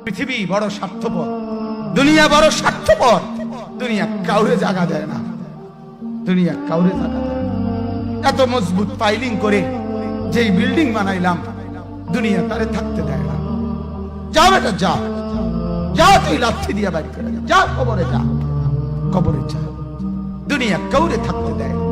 পৃথিবী বড় স্বার্থপর, দুনিয়া বড় স্বার্থপর। দুনিয়া কাউরে জায়গা দেয় না, দুনিয়া কাউরে জায়গা দেয় না। এত মজবুত পাইলিং করে যেই বিল্ডিং বানাইলাম, দুনিয়া তারে থাকতে দেয় না। যা বেটা যা, যা তুই লাথি দিয়া বাড়ি করে যা, কবরে যা, কবরে যা। দুনিয়া কাউরে থাকতে দেয় না।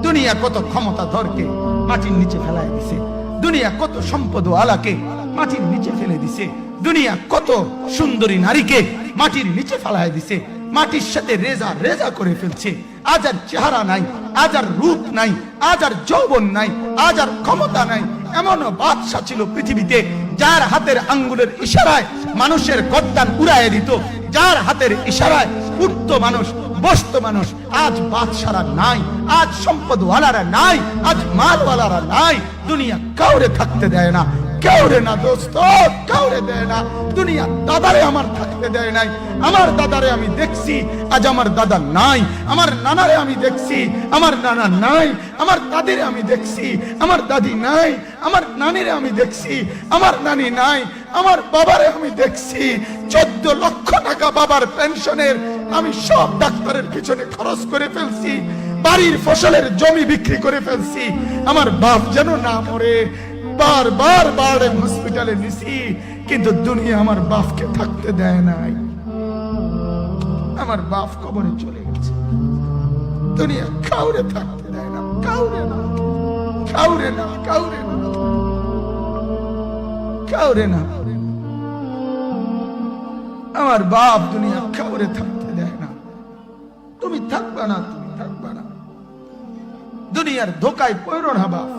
দুনিয়া কত ক্ষমতাধরকে মাটির নিচে ফেলাই দিছে, দুনিয়া কত সম্পদ আলাকে মাটির নিচে ফেলে দিছে, দুনিয়া কত সুন্দরী নারীকে মাটির নিচে ফেলাই দিছে, মাটির সাথে রেজা রেজা করে ফেলছে। আজ আর চেহারা নাই, আজ আর রূপ নাই, আজ আর যৌবন নাই, আজ আর ক্ষমতা নাই। এমনও বাদশা ছিল পৃথিবীতে যার হাতের আঙ্গুলের ইশারায় মানুষের গর্দান উড়াইয়ে দিত, যার হাতের ইশারায় উঠতো মানুষ, বসতো মানুষ। আজ বাদশারা নাই, আজ সম্পদওয়ালারা নাই, আজ মালওয়ালারা নাই। দুনিয়া কাউরে থাকতে দেয় না, কাউরে না দোস্ত, কাউরে দেয় না। দুনিয়া দাদারে আমার থাকতে দেয় নাই। আমার দাদারে আমি দেখছি, আজ আমার দাদা নাই। আমার নানারে আমি দেখছি, আমার নানা নাই। আমার দাদিরে আমি দেখছি, আমার দাদি নাই। আমার নানিরে আমি দেখছি, আমার নানি নাই। আমার বাবারে আমি দেখছি, 14 লক্ষ টাকা বাবার পেনশনের আমি সব ডাক্তারের পিছনে খরচ করে ফেলছি, বাড়ির ফসলের জমি বিক্রি করে ফেলছি। আমার বাপ যেন না মরে বারবার বারবার হসপিটালে নিছি, কিন্তু দুনিয়া আমার বাপকে থাকতে দেয় নাই। আমার বাপ কবরে চলে গেছে, দুনিয়া কাউরে থাকতে দেয় না, কাউরে না, কাউরে না, কাউরে না, কাউরে না। আমার বাপ দুনিয়া কাউরে থাকতে দেয় না। তুমি থাকবা না, তুমি থাকবা না। দুনিয়ার ধোকায় পড়ো না বাপ,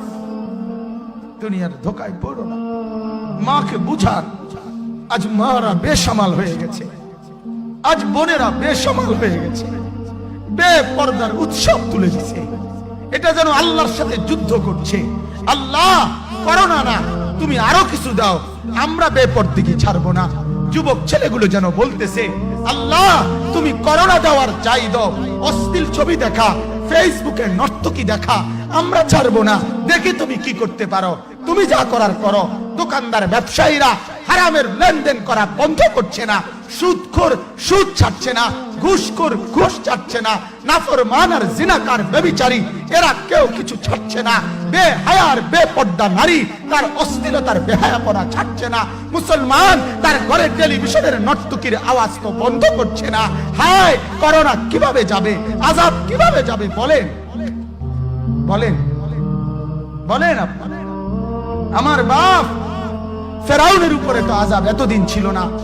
দুনিয়ার ধোকায় পড়ো না। মাকে বুঝান, আজ মারা বেসামাল হয়ে গেছে, আজ বোনেরা বেসামাল হয়ে গেছে, বেপরদার উৎসব তুলে দিছে। এটা যেন আল্লাহর সাথে যুদ্ধ করছে। আল্লাহ করোনা না, তুমি আরো কিছু দাও, আমরা বেপরদিকে ছাড়বো না। যুবক ছেলেগুলো যেন বলতেছে, আল্লাহ তুমি করোনা দেওয়ার চাই দাও। অশ্লীল ছবি দেখা, ফেসবুকে নর্তকী দেখা আমরা ছাড়বো না। দেখি তুমি কি করতে পারো, তুমি যা করার করো। দোকানদার ব্যবসায়ীরা হারামের লেনদেন করা বন্ধ করছে না, সুদখোর সুদ ছাড়ছে না, ঘুষখোর ঘুষ ছাড়ছে না, নাফরমান আর জিনাকার ব্যভিচারী এরা কেউ কিছু ছাড়ছে না। বেহায়ার বেপর্দা নারী তার অশ্লীলতার বেহায়াপনা ছাড়ছে না। মুসলমান তার ঘরে টেলিভিশনের নর্তকীর আওয়াজ তো বন্ধ করছে না। হায় করোনা কিভাবে যাবে, আযাব কিভাবে যাবে বলেন, বলেন, বলেন আপনারা। আমার বাপ ফেরাউনের উপরে তো আযাব এতদিন ছিল না।